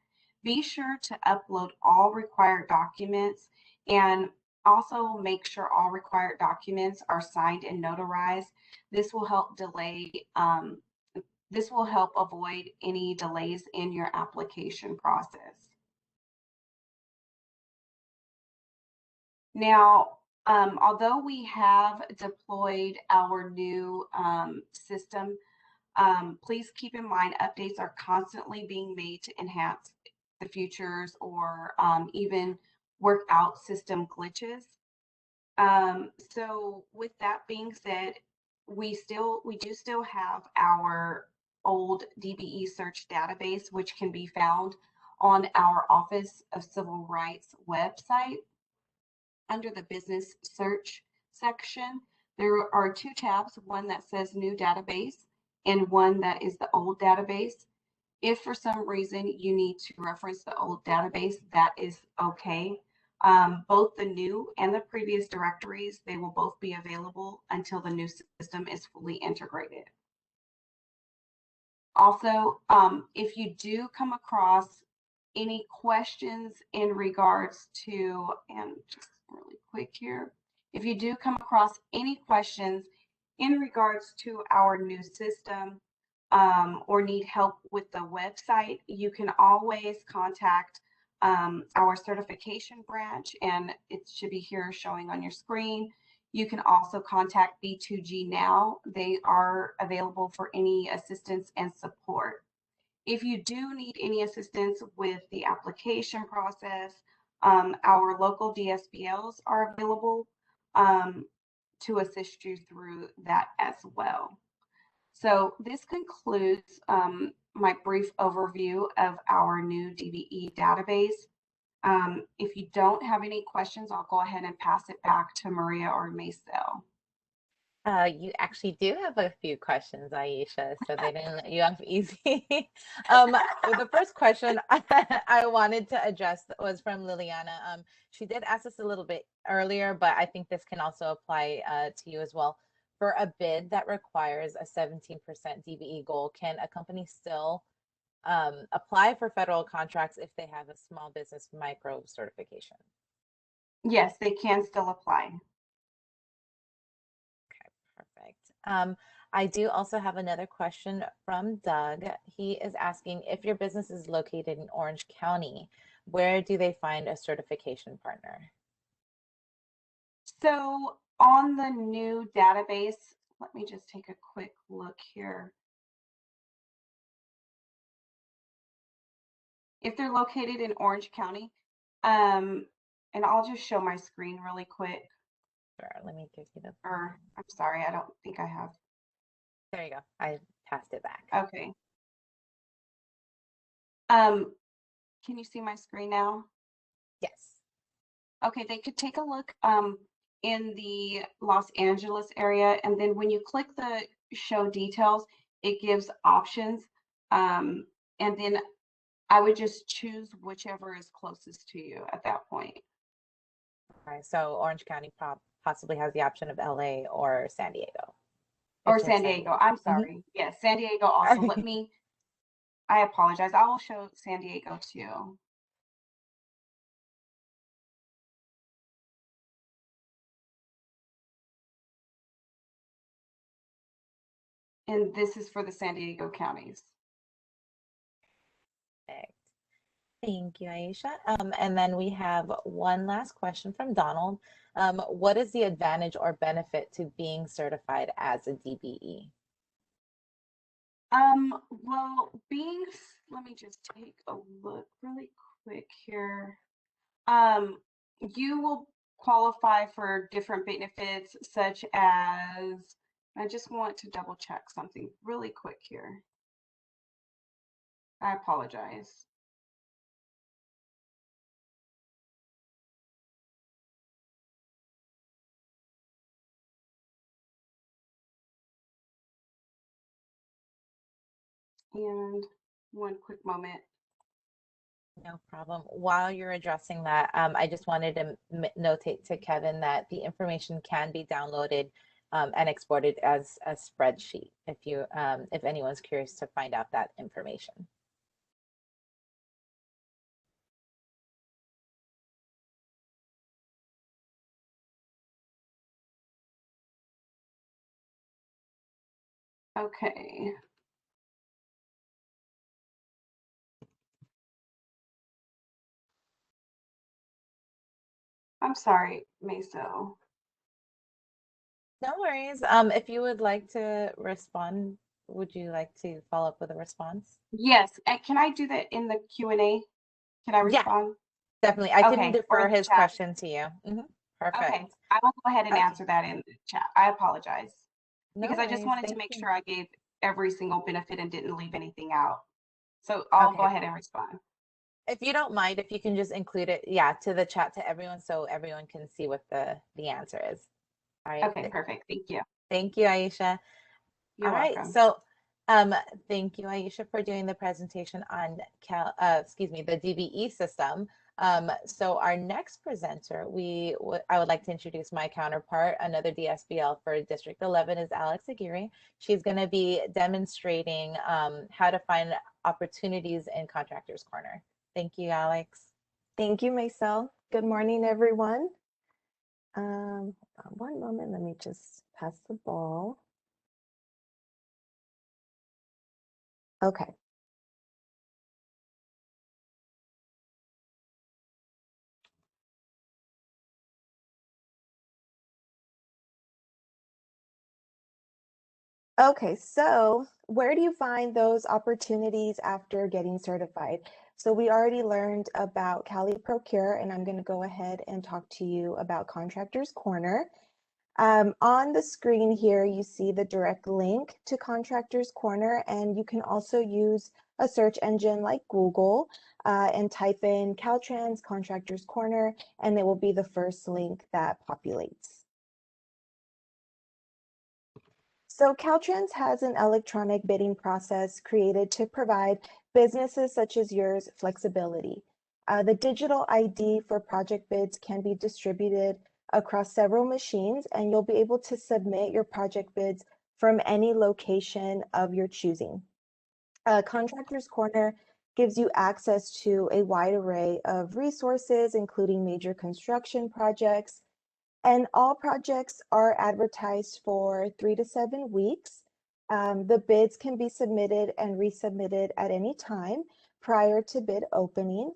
Speaker 5: be sure to upload all required documents, and also make sure all required documents are signed and notarized. This will help avoid any delays in your application process. Now, although we have deployed our new system, please keep in mind updates are constantly being made to enhance the features, or even work out system glitches. So with that being said, we do still have our old DBE search database, which can be found on our Office of Civil Rights website. Under the business search section, there are 2 tabs, one that says new database and one that is the old database. If for some reason you need to reference the old database, that is okay. Both the new and the previous directories, they will both be available until the new system is fully integrated. Also, if you do come across any questions in regards to, and just really quick here, if you do come across any questions in regards to our new system, or need help with the website, you can always contact our certification branch, and it should be here showing on your screen. You can also contact B2G Now. They are available for any assistance and support. If you do need any assistance with the application process, our local DSBLs are available to assist you through that as well. So this concludes my brief overview of our new DBE database. If you don't have any questions, I'll go ahead and pass it back to Maria or Maisel.
Speaker 3: You actually do have a few questions, Aisha, so they didn't let you off easy. The first question I wanted to address was from Liliana. She did ask us a little bit earlier, but I think this can also apply to you as well. For a bid that requires a 17% DBE goal, can a company still apply for federal contracts if they have a small business micro certification?
Speaker 5: Yes, they can still apply.
Speaker 3: Perfect. I do also have another question from Doug. He is asking, if your business is located in Orange County, where do they find a certification partner?
Speaker 5: So on the new database, let me just take a quick look here. If they're located in Orange County, and I'll just show my screen really quick.
Speaker 3: Sure, let me give you the.
Speaker 5: Or I'm sorry, I don't think I have.
Speaker 3: There you go. I passed it back.
Speaker 5: Okay. Can you see my screen now?
Speaker 3: Yes.
Speaker 5: Okay, they could take a look in the Los Angeles area, and then when you click the show details, it gives options, and then I would just choose whichever is closest to you at that point.
Speaker 3: Okay, so Orange County possibly has the option of LA or San Diego.
Speaker 5: Or San Diego. I'm sorry. Yes, San Diego also. Let me, I apologize. I will show San Diego too. And this is for the San Diego counties.
Speaker 3: Perfect. Thank you, Aisha. And then we have one last question from Donald. What is the advantage or benefit to being certified as a DBE?
Speaker 5: Well, let me just take a look really quick here. You will qualify for different benefits such as, I just want to double check something really quick here. I apologize. And one quick moment.
Speaker 3: No problem. While you're addressing that, I just wanted to notate to Kevin that the information can be downloaded and exported as a spreadsheet if anyone's curious to find out that information.
Speaker 5: Okay. I'm sorry, Meso.
Speaker 3: No worries. If you would like to respond, would you like to follow up with a response?
Speaker 5: Yes. Can I do that in the Q&A? Can I respond?
Speaker 3: Yeah, definitely. I can
Speaker 5: Okay,
Speaker 3: defer
Speaker 5: or the
Speaker 3: his
Speaker 5: chat.
Speaker 3: question to you. Perfect.
Speaker 5: Okay, I will go ahead and
Speaker 3: Okay.
Speaker 5: answer that in the chat. I apologize.
Speaker 3: No
Speaker 5: Because I just
Speaker 3: worries.
Speaker 5: wanted to
Speaker 3: Thank
Speaker 5: make
Speaker 3: you.
Speaker 5: sure I gave every single benefit and didn't leave anything out. So I'll go ahead and respond.
Speaker 3: If you don't mind, if you can just include it, to the chat to everyone so everyone can see what the answer is. All right.
Speaker 5: Okay, perfect. Thank you.
Speaker 3: Thank you, Aisha.
Speaker 5: You're
Speaker 3: All right.
Speaker 5: welcome.
Speaker 3: So Thank you, Aisha, for doing the presentation on the DBE system. So our next presenter, I would like to introduce my counterpart, another DSBL for District 11 is Alex Aguirre. She's going to be demonstrating how to find opportunities in Contractors Corner. Thank you, Alex.
Speaker 6: Thank you, Maisel. Good morning, everyone. One moment, let me just pass the ball. Okay. Okay, so where do you find those opportunities after getting certified? So we already learned about eProcure, and I'm going to go ahead and talk to you about Contractors Corner. On the screen here, you see the direct link to Contractors Corner, and you can also use a search engine like Google and type in Caltrans Contractors Corner, and it will be the first link that populates. So Caltrans has an electronic bidding process created to provide businesses such as yours flexibility. The digital ID for project bids can be distributed across several machines, and you'll be able to submit your project bids from any location of your choosing. Contractors Corner gives you access to a wide array of resources, including major construction projects, and all projects are advertised for 3 to 7 weeks. The bids can be submitted and resubmitted at any time prior to bid opening.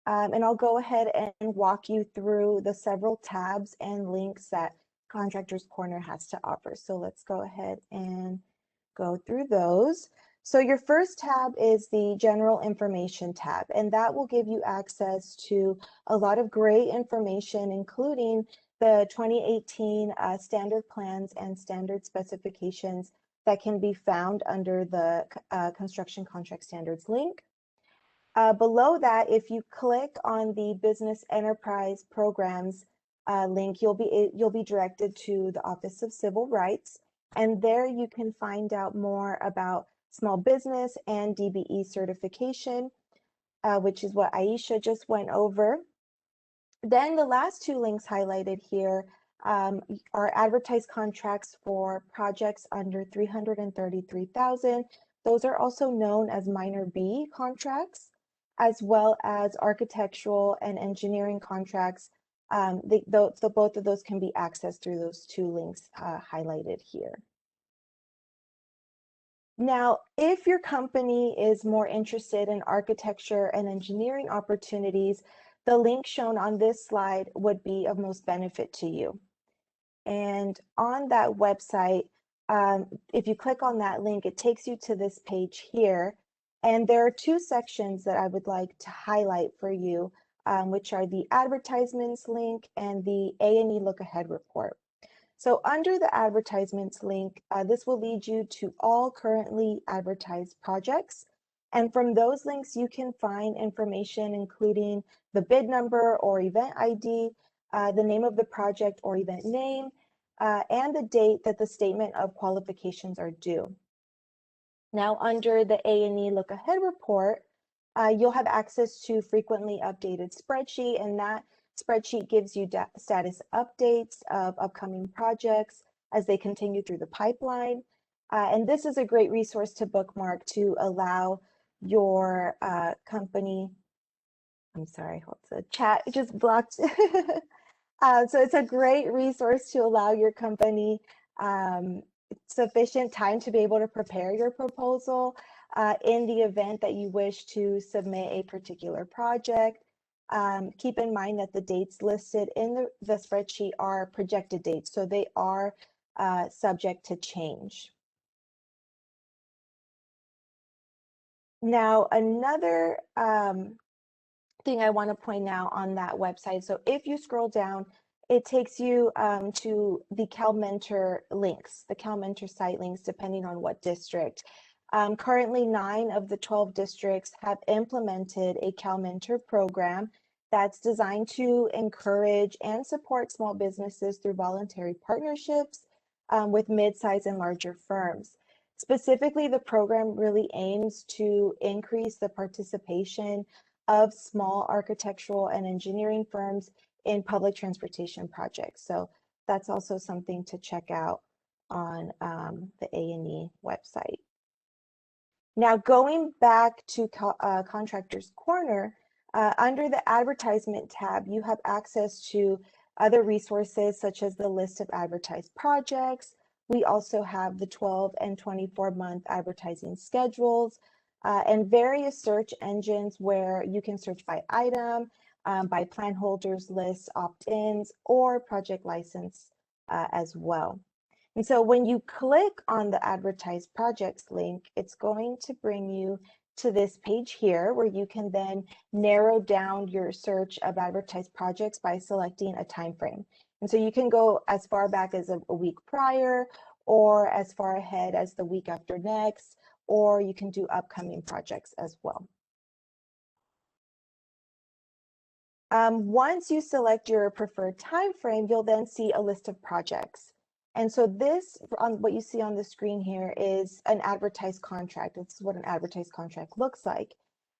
Speaker 6: And I'll go ahead and walk you through the several tabs and links that Contractors Corner has to offer. So let's go ahead and go through those. So your first tab is the General Information tab, and that will give you access to a lot of great information, including the 2018 standard plans and standard specifications that can be found under the Construction Contract Standards link. Below that, if you click on the Business Enterprise Programs link, you'll be directed to the Office of Civil Rights, and there you can find out more about small business and DBE certification, which is what Aisha just went over. Then the last two links highlighted here are advertised contracts for projects under 333,000. Those are also known as minor B contracts, as well as architectural and engineering contracts. Both of those can be accessed through those two links highlighted here. Now, if your company is more interested in architecture and engineering opportunities, the link shown on this slide would be of most benefit to you. And on that website, if you click on that link, it takes you to this page here. And there are two sections that I would like to highlight for you, which are the advertisements link and the A&E Look Ahead report. So under the advertisements link, this will lead you to all currently advertised projects. And from those links, you can find information including the bid number or event ID, the name of the project or event name, and the date that the statement of qualifications are due. Now, under the A&E Look Ahead report, you'll have access to frequently updated spreadsheet, and that spreadsheet gives you status updates of upcoming projects as they continue through the pipeline. And this is a great resource to bookmark to allow your company, I'm sorry, the chat just blocked. So it's a great resource to allow your company sufficient time to be able to prepare your proposal in the event that you wish to submit a particular project. Keep in mind that the dates listed in the spreadsheet are projected dates, so they are subject to change. Now, another thing I want to point out on that website, so if you scroll down, it takes you to the CalMentor links, the CalMentor site links, depending on what district. Currently, 9 of the 12 districts have implemented a CalMentor program that's designed to encourage and support small businesses through voluntary partnerships with mid-size and larger firms. Specifically, the program really aims to increase the participation of small architectural and engineering firms in public transportation projects. So that's also something to check out on the A&E website. Now, going back to Contractors Corner, under the Advertisement tab, you have access to other resources such as the list of advertised projects. We also have the 12 and 24-month advertising schedules and various search engines where you can search by item, by plan holders list, opt-ins, or project license as well. And so when you click on the advertised projects link, it's going to bring you to this page here where you can then narrow down your search of advertised projects by selecting a time frame. And so you can go as far back as a week prior or as far ahead as the week after next, or you can do upcoming projects as well. Once you select your preferred time frame, you'll then see a list of projects. And so this, on what you see on the screen here, is an advertised contract. This is what an advertised contract looks like.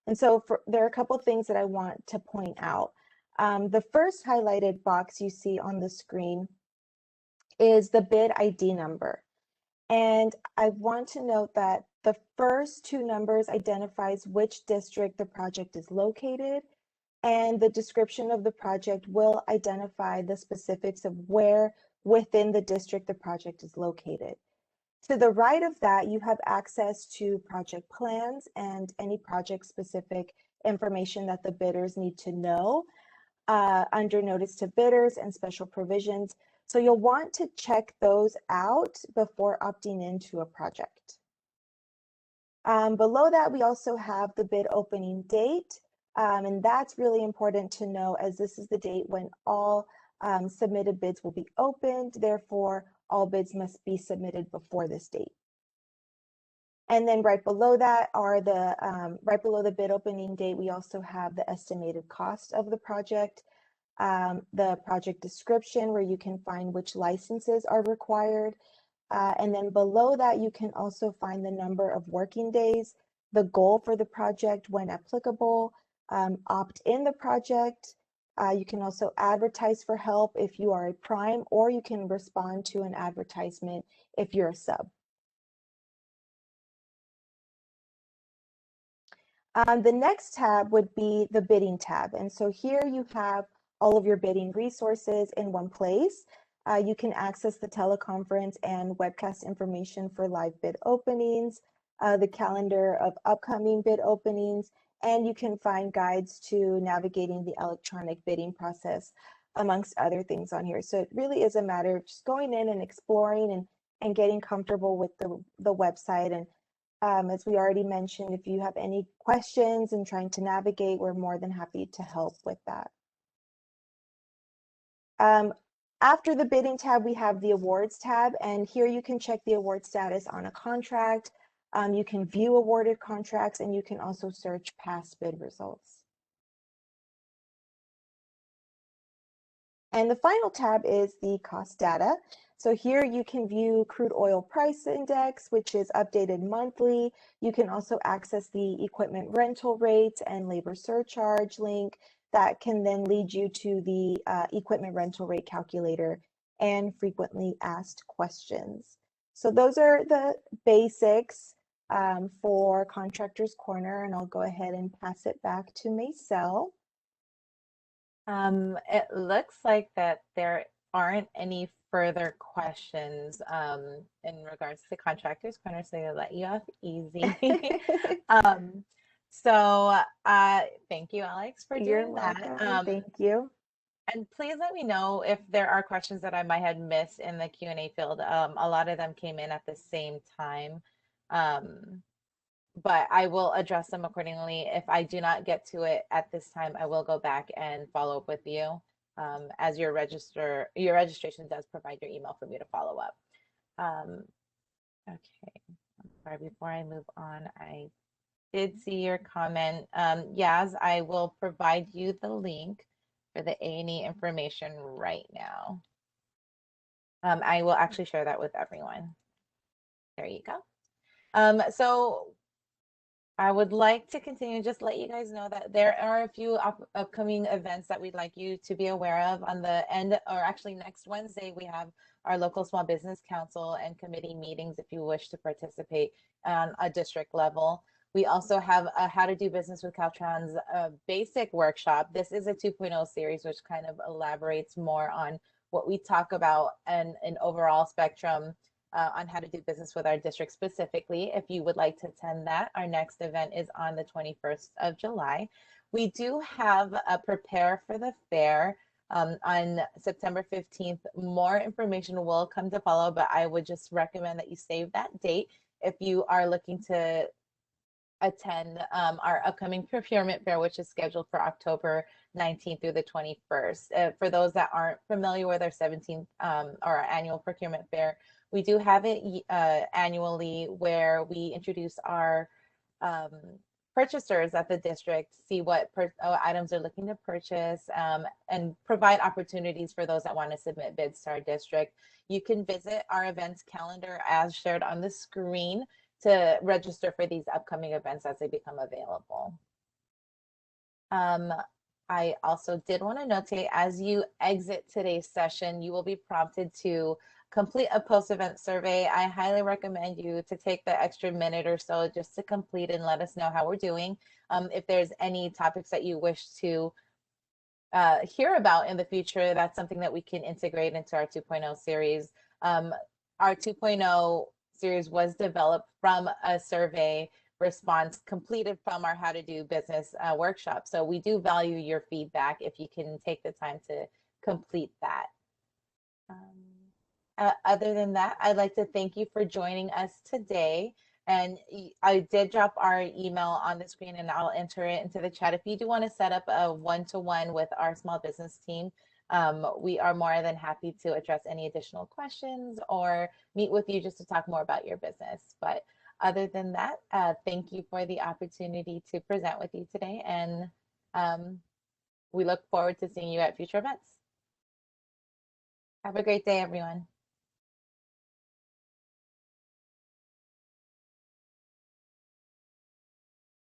Speaker 6: And so there are a couple of things that I want to point out. The first highlighted box you see on the screen is the bid ID number. And I want to note that the first two numbers identifies which district the project is located, and the description of the project will identify the specifics of where within the district the project is located. To the right of that, you have access to project plans and any project specific information that the bidders need to know under notice to bidders and special provisions. So you'll want to check those out before opting into a project. Below that, we also have the bid opening date. And that's really important to know, as this is the date when all submitted bids will be opened. Therefore, all bids must be submitted before this date. And then right below that are right below the bid opening date, we also have the estimated cost of the project, the project description where you can find which licenses are required. And then below that, you can also find the number of working days, the goal for the project when applicable, opt in the project. You can also advertise for help if you are a prime, or you can respond to an advertisement if you're a sub. The next tab would be the bidding tab. And so here you have all of your bidding resources in one place. You can access the teleconference and webcast information for live bid openings, the calendar of upcoming bid openings, and you can find guides to navigating the electronic bidding process, amongst other things on here. So it really is a matter of just going in and exploring and getting comfortable with the website. And as we already mentioned, if you have any questions and trying to navigate, we're more than happy to help with that. After the bidding tab, we have the awards tab, and here you can check the award status on a contract. You can view awarded contracts, and you can also search past bid results. And the final tab is the cost data. So here you can view crude oil price index, which is updated monthly. You can also access the equipment rental rates and labor surcharge link that can then lead you to the equipment rental rate calculator and frequently asked questions. So those are the basics for Contractors Corner, and I'll go ahead and pass it back to Maisel.
Speaker 3: It looks like that there aren't any further questions in regards to Contractors Corner, so I'll let you off easy. So thank you, Alex, for doing that.
Speaker 6: Thank you.
Speaker 3: And please let me know if there are questions that I might have missed in the Q&A field. A lot of them came in at the same time, but I will address them accordingly. If I do not get to it at this time, I will go back and follow up with you, as your registration does provide your email for me to follow up. Okay, sorry, before I move on, I did see your comment. Yaz, I will provide you the link for the A&E information right now. I will actually share that with everyone. There you go. So I would like to continue, just let you guys know that there are a few upcoming events that we'd like you to be aware of. On the end, or actually next Wednesday, we have our local small business council and committee meetings if you wish to participate on a district level. We also have a How to Do Business with Caltrans basic workshop. This is a 2.0 series, which kind of elaborates more on what we talk about and an overall spectrum on how to do business with our district specifically. If you would like to attend that, our next event is on the 21st of July. We do have a Prepare for the Fair on September 15th. More information will come to follow, but I would just recommend that you save that date if you are looking to attend our upcoming procurement fair, which is scheduled for October 19th through the 21st. For those that aren't familiar with our 17th or our annual procurement fair, we do have it annually where we introduce our purchasers at the district, see what items they're looking to purchase, and provide opportunities for those that want to submit bids to our district. You can visit our events calendar as shared on the screen to register for these upcoming events as they become available. I also did want to notate, as you exit today's session, you will be prompted to complete a post-event survey. I highly recommend you to take the extra minute or so just to complete and let us know how we're doing. If there's any topics that you wish to hear about in the future, that's something that we can integrate into our 2.0 series. Our 2.0 series was developed from a survey response completed from our How to Do Business workshop. So we do value your feedback if you can take the time to complete that. Other than that, I'd like to thank you for joining us today. And I did drop our email on the screen and I'll enter it into the chat. If you do want to set up a one-to-one with our small business team, we are more than happy to address any additional questions or meet with you just to talk more about your business. But other than that, thank you for the opportunity to present with you today. And we look forward to seeing you at future events. Have a great day, everyone.